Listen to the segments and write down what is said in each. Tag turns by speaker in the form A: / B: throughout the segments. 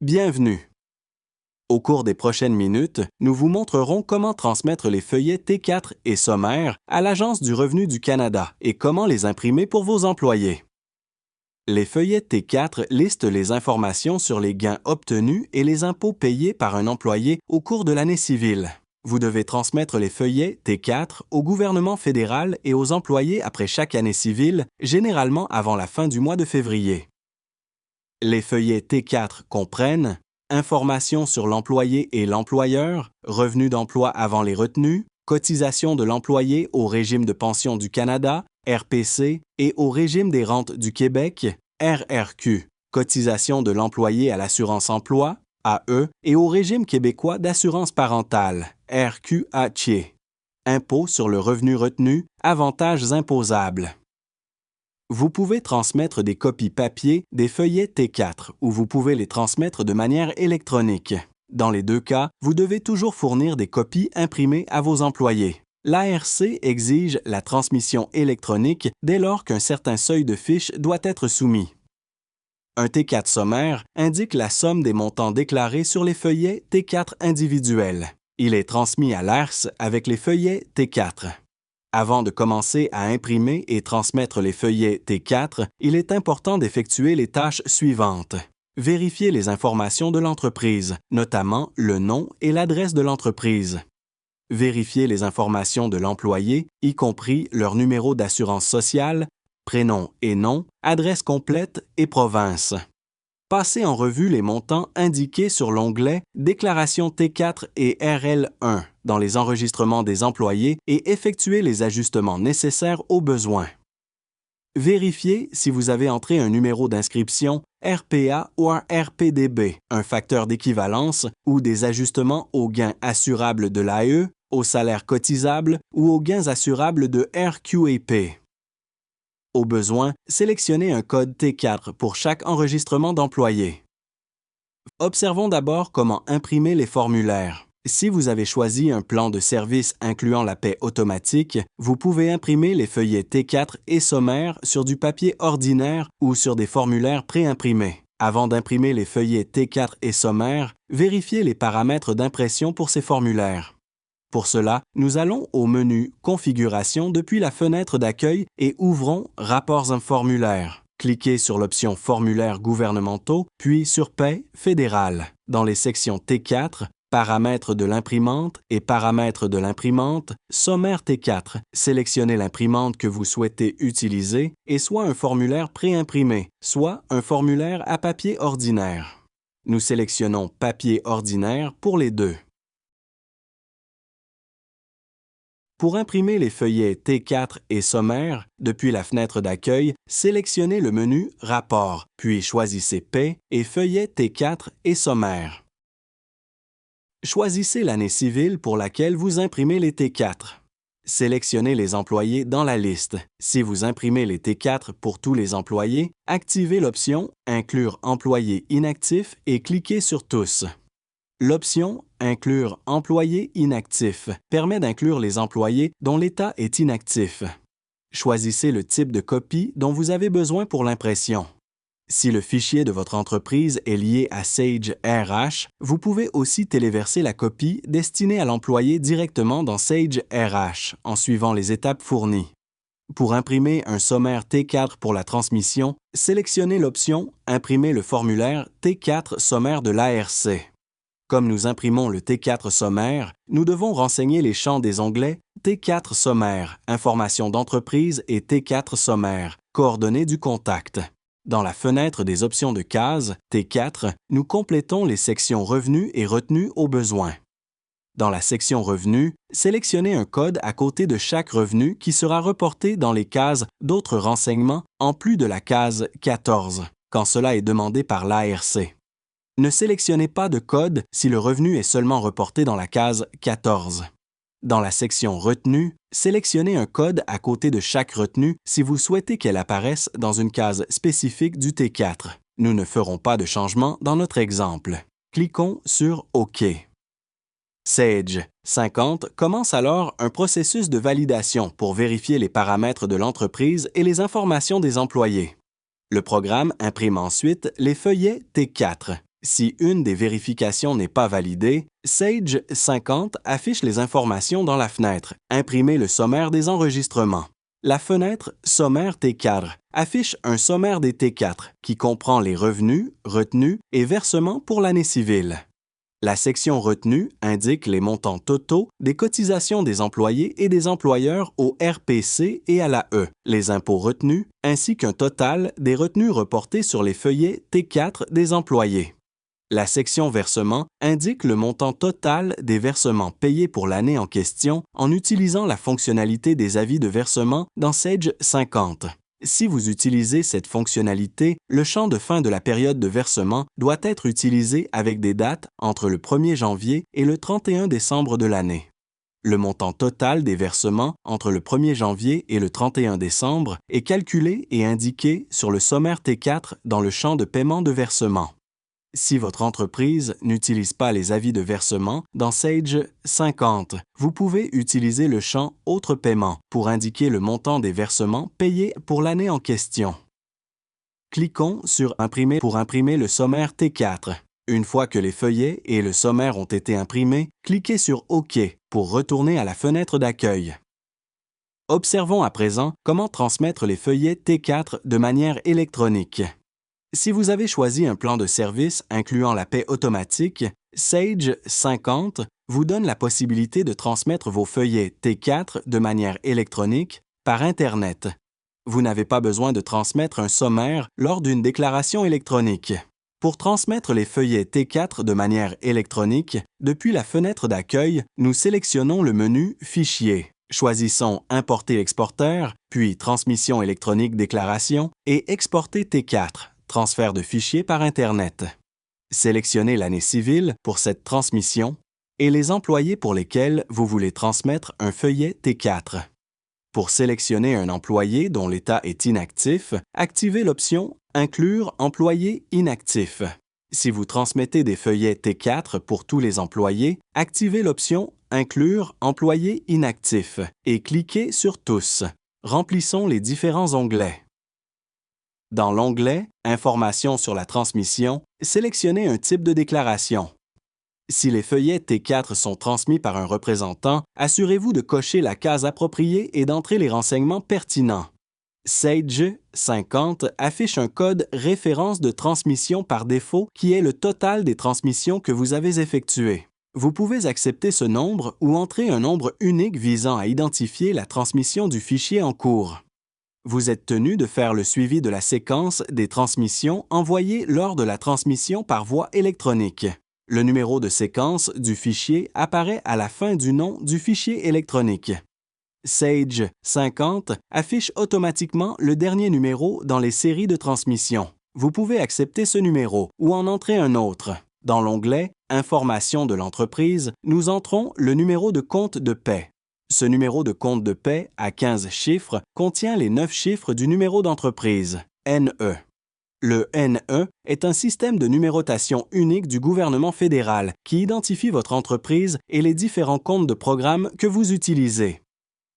A: Bienvenue. Au cours des prochaines minutes, nous vous montrerons comment transmettre les feuillets T4 et sommaires à l'Agence du revenu du Canada et comment les imprimer pour vos employés. Les feuillets T4 listent les informations sur les gains obtenus et les impôts payés par un employé au cours de l'année civile. Vous devez transmettre les feuillets T4 au gouvernement fédéral et aux employés après chaque année civile, généralement avant la fin du mois de février. Les feuillets T4 comprennent informations sur l'employé et l'employeur, revenus d'emploi avant les retenues, cotisations de l'employé au régime de pension du Canada, RPC, et au régime des rentes du Québec, RRQ, cotisations de l'employé à l'assurance emploi, AE, et au régime québécois d'assurance parentale, RQATIE, impôts sur le revenu retenu, avantages imposables. Vous pouvez transmettre des copies papier des feuillets T4 ou vous pouvez les transmettre de manière électronique. Dans les deux cas, vous devez toujours fournir des copies imprimées à vos employés. L'ARC exige la transmission électronique dès lors qu'un certain seuil de fiches doit être soumis. Un T4 sommaire indique la somme des montants déclarés sur les feuillets T4 individuels. Il est transmis à l'ARC avec les feuillets T4. Avant de commencer à imprimer et transmettre les feuillets T4, il est important d'effectuer les tâches suivantes. Vérifier les informations de l'entreprise, notamment le nom et l'adresse de l'entreprise. Vérifier les informations de l'employé, y compris leur numéro d'assurance sociale, prénom et nom, adresse complète et province. Passez en revue les montants indiqués sur l'onglet Déclaration T4 et RL1 dans les enregistrements des employés et effectuez les ajustements nécessaires aux besoins. Vérifiez si vous avez entré un numéro d'inscription RPA ou un RPDB, un facteur d'équivalence ou des ajustements aux gains assurables de l'AE, aux salaires cotisables ou aux gains assurables de RQAP. Au besoin, sélectionnez un code T4 pour chaque enregistrement d'employé. Observons d'abord comment imprimer les formulaires. Si vous avez choisi un plan de service incluant la paie automatique, vous pouvez imprimer les feuillets T4 et sommaires sur du papier ordinaire ou sur des formulaires préimprimés. Avant d'imprimer les feuillets T4 et sommaires, vérifiez les paramètres d'impression pour ces formulaires. Pour cela, nous allons au menu Configuration depuis la fenêtre d'accueil et ouvrons Rapports et formulaires. Cliquez sur l'option Formulaires gouvernementaux, puis sur Paie fédérale. Dans les sections T4, Paramètres de l'imprimante et Paramètres de l'imprimante, Sommaire T4, sélectionnez l'imprimante que vous souhaitez utiliser et soit un formulaire préimprimé, soit un formulaire à papier ordinaire. Nous sélectionnons Papier ordinaire pour les deux. Pour imprimer les feuillets T4 et sommaires, depuis la fenêtre d'accueil, sélectionnez le menu Rapport, puis choisissez Paie et feuillets T4 et sommaires. Choisissez l'année civile pour laquelle vous imprimez les T4. Sélectionnez les employés dans la liste. Si vous imprimez les T4 pour tous les employés, activez l'option Inclure employés inactifs et cliquez sur Tous. L'option Inclure employés inactifs permet d'inclure les employés dont l'état est inactif. Choisissez le type de copie dont vous avez besoin pour l'impression. Si le fichier de votre entreprise est lié à Sage RH, vous pouvez aussi téléverser la copie destinée à l'employé directement dans Sage RH en suivant les étapes fournies. Pour imprimer un sommaire T4 pour la transmission, sélectionnez l'option Imprimer le formulaire T4 sommaire de l'ARC. Comme nous imprimons le T4 sommaire, nous devons renseigner les champs des onglets T4 sommaire, information d'entreprise et T4 sommaire, coordonnées du contact. Dans la fenêtre des options de cases T4, nous complétons les sections revenus et retenus au besoin. Dans la section revenus, sélectionnez un code à côté de chaque revenu qui sera reporté dans les cases d'autres renseignements en plus de la case 14, quand cela est demandé par l'ARC. Ne sélectionnez pas de code si le revenu est seulement reporté dans la case 14. Dans la section Retenue, sélectionnez un code à côté de chaque retenue si vous souhaitez qu'elle apparaisse dans une case spécifique du T4. Nous ne ferons pas de changement dans notre exemple. Cliquons sur OK. Sage 50 commence alors un processus de validation pour vérifier les paramètres de l'entreprise et les informations des employés. Le programme imprime ensuite les feuillets T4. Si une des vérifications n'est pas validée, Sage 50 affiche les informations dans la fenêtre « Imprimer le sommaire des enregistrements ». La fenêtre « Sommaire T4 » affiche un sommaire des T4 qui comprend les revenus, retenues et versements pour l'année civile. La section retenue indique les montants totaux des cotisations des employés et des employeurs au RPC et à l'AE, les impôts retenus, ainsi qu'un total des retenues reportées sur les feuillets T4 des employés. La section versement indique le montant total des versements payés pour l'année en question en utilisant la fonctionnalité des avis de versement dans Sage 50. Si vous utilisez cette fonctionnalité, le champ de fin de la période de versement doit être utilisé avec des dates entre le 1er janvier et le 31 décembre de l'année. Le montant total des versements entre le 1er janvier et le 31 décembre est calculé et indiqué sur le sommaire T4 dans le champ de paiement de versement. Si votre entreprise n'utilise pas les avis de versement dans Sage 50, vous pouvez utiliser le champ « Autres paiements » pour indiquer le montant des versements payés pour l'année en question. Cliquons sur « Imprimer » pour imprimer le sommaire T4. Une fois que les feuillets et le sommaire ont été imprimés, cliquez sur « OK » pour retourner à la fenêtre d'accueil. Observons à présent comment transmettre les feuillets T4 de manière électronique. Si vous avez choisi un plan de service incluant la paie automatique, Sage 50 vous donne la possibilité de transmettre vos feuillets T4 de manière électronique par Internet. Vous n'avez pas besoin de transmettre un sommaire lors d'une déclaration électronique. Pour transmettre les feuillets T4 de manière électronique, depuis la fenêtre d'accueil, nous sélectionnons le menu « Fichier ». Choisissons « Importer exporteur », puis « Transmission électronique déclaration » et « Exporter T4 ». Transfert de fichiers par Internet. Sélectionnez l'année civile pour cette transmission et les employés pour lesquels vous voulez transmettre un feuillet T4. Pour sélectionner un employé dont l'état est inactif, activez l'option « Inclure employé inactif ». Si vous transmettez des feuillets T4 pour tous les employés, activez l'option « Inclure employé inactif » et cliquez sur « Tous ». Remplissons les différents onglets. Dans l'onglet « Informations sur la transmission », sélectionnez un type de déclaration. Si les feuillets T4 sont transmis par un représentant, assurez-vous de cocher la case appropriée et d'entrer les renseignements pertinents. Sage 50 affiche un code référence de transmission par défaut qui est le total des transmissions que vous avez effectuées. Vous pouvez accepter ce nombre ou entrer un nombre unique visant à identifier la transmission du fichier en cours. Vous êtes tenu de faire le suivi de la séquence des transmissions envoyées lors de la transmission par voie électronique. Le numéro de séquence du fichier apparaît à la fin du nom du fichier électronique. Sage 50 affiche automatiquement le dernier numéro dans les séries de transmission. Vous pouvez accepter ce numéro ou en entrer un autre. Dans l'onglet « Informations de l'entreprise », nous entrons le numéro de compte de paie. Ce numéro de compte de paie à 15 chiffres contient les 9 chiffres du numéro d'entreprise, NE. Le NE est un système de numérotation unique du gouvernement fédéral qui identifie votre entreprise et les différents comptes de programme que vous utilisez.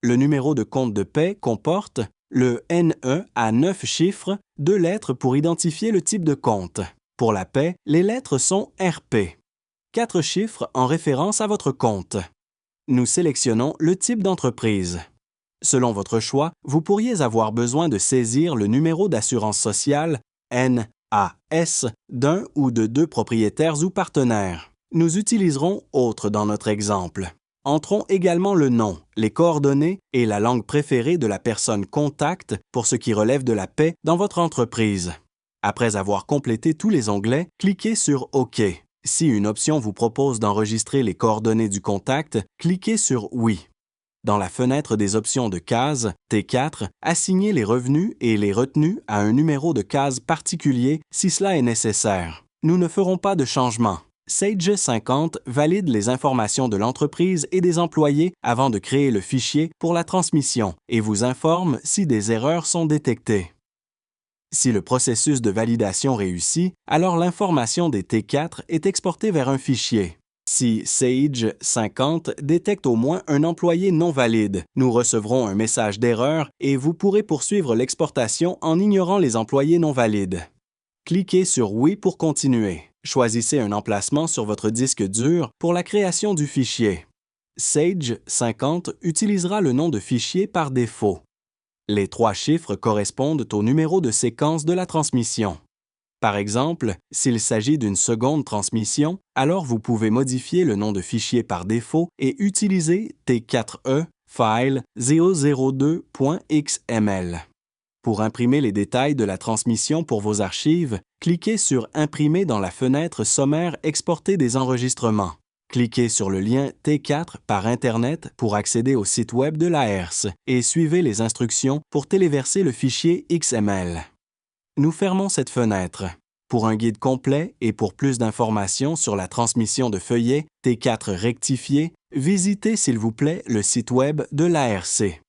A: Le numéro de compte de paie comporte le NE à 9 chiffres, 2 lettres pour identifier le type de compte. Pour la paie, les lettres sont RP. 4 chiffres en référence à votre compte. Nous sélectionnons le type d'entreprise. Selon votre choix, vous pourriez avoir besoin de saisir le numéro d'assurance sociale NAS d'un ou de 2 propriétaires ou partenaires. Nous utiliserons « Autres » dans notre exemple. Entrons également le nom, les coordonnées et la langue préférée de la personne contact pour ce qui relève de la paie dans votre entreprise. Après avoir complété tous les onglets, cliquez sur « OK ». Si une option vous propose d'enregistrer les coordonnées du contact, cliquez sur « Oui ». Dans la fenêtre des options de case T4, assignez les revenus et les retenues à un numéro de case particulier si cela est nécessaire. Nous ne ferons pas de changement. Sage 50 valide les informations de l'entreprise et des employés avant de créer le fichier pour la transmission et vous informe si des erreurs sont détectées. Si le processus de validation réussit, alors l'information des T4 est exportée vers un fichier. Si Sage 50 détecte au moins un employé non valide, nous recevrons un message d'erreur et vous pourrez poursuivre l'exportation en ignorant les employés non valides. Cliquez sur « Oui » pour continuer. Choisissez un emplacement sur votre disque dur pour la création du fichier. Sage 50 utilisera le nom de fichier par défaut. Les 3 chiffres correspondent au numéro de séquence de la transmission. Par exemple, s'il s'agit d'une seconde transmission, alors vous pouvez modifier le nom de fichier par défaut et utiliser T4E file 002.xml. Pour imprimer les détails de la transmission pour vos archives, cliquez sur Imprimer dans la fenêtre sommaire Exporter des enregistrements. Cliquez sur le lien T4 par Internet pour accéder au site web de l'AERS et suivez les instructions pour téléverser le fichier XML. Nous fermons cette fenêtre. Pour un guide complet et pour plus d'informations sur la transmission de feuillets T4 rectifiés, visitez s'il vous plaît le site web de l'ARC.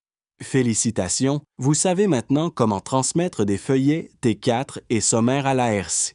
A: Félicitations, vous savez maintenant comment transmettre des feuillets T4 et sommaires à l'ARC.